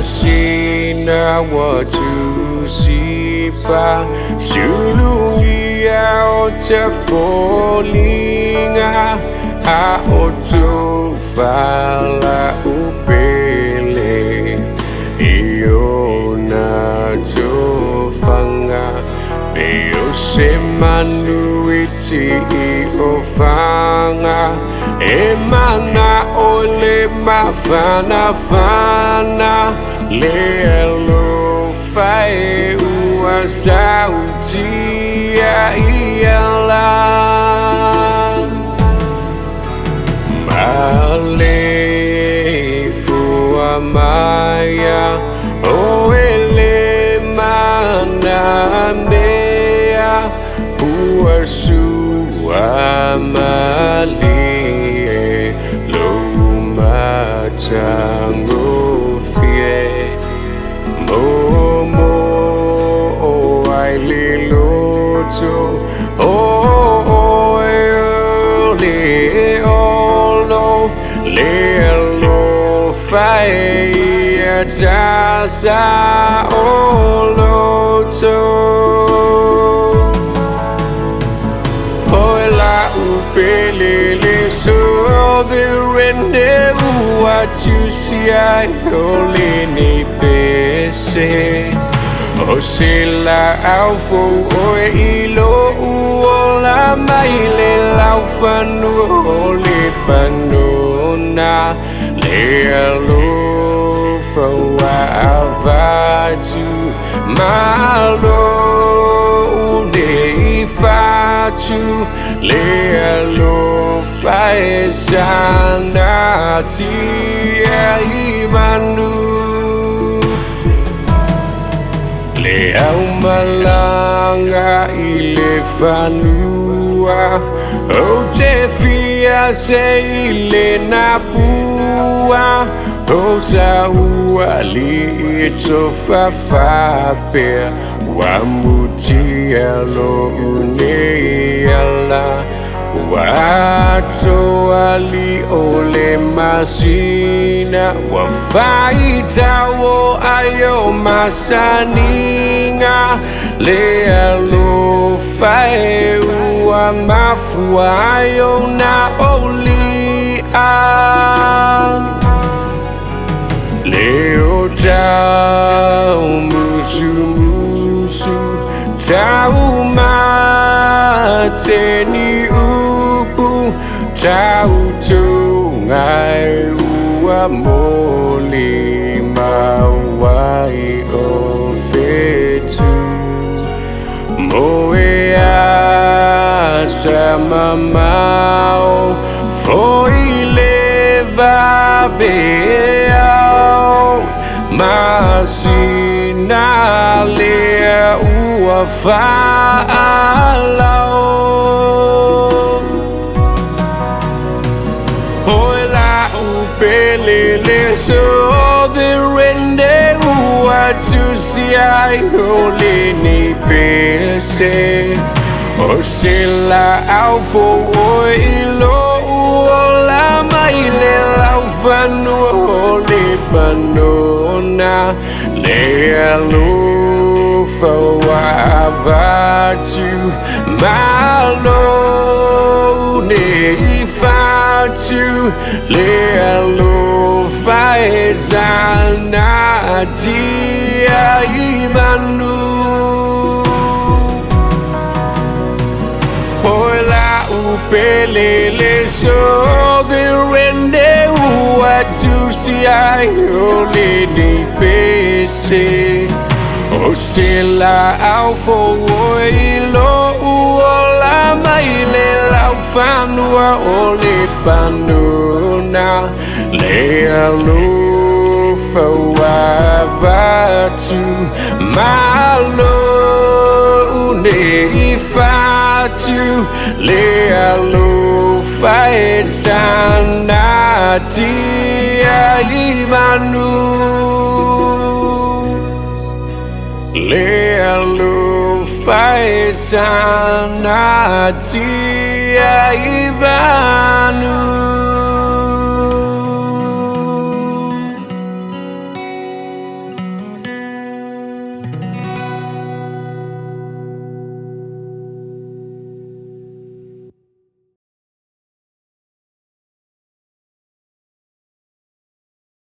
Masina watu sipa Sulungia ote folinga A oto fala upele Iyo na tofanga Beyo semanu iti ofanga Emana ole mafana Lelo fae ua sautia iala Male fua maya Oele mananea Ua sua mali Luma tango fie Momo o ai liloto O le olo Le lo fai Tasa o loto Pelele so the rende what you see I only need pese O sila alfo o ilo uola maile laufanu ole panona le alo fa avatu malo ne fatu Lelo faesana tia imanu Leau malanga ile fanua O te fia se ile napua O sa uali to fafape Wamutia lo uneala Wato ali ole masina Wafaita wo ayo masaninga Le alo fae ua mafua ayo na oli Leo tau musu Tau mateni upu Tau tungai ua moli Mawai o fetu Moe sama mau Foile vabeau Masina lea ua fa'alau Hola upelele so the rende ua tusiai Ole ni pese O sila alfo o ilo uola maile laufanu ole panona Lelo fa avatu malo ne fatu Lelo faezana tia imanu Pelele so the rende ua tusiai ole ni pese O sila alfo o ilo uola maile laufanua ole panona Le alo fa avatu malo ne fatu le alufa esanati aimanu le alufa esanati aimanu.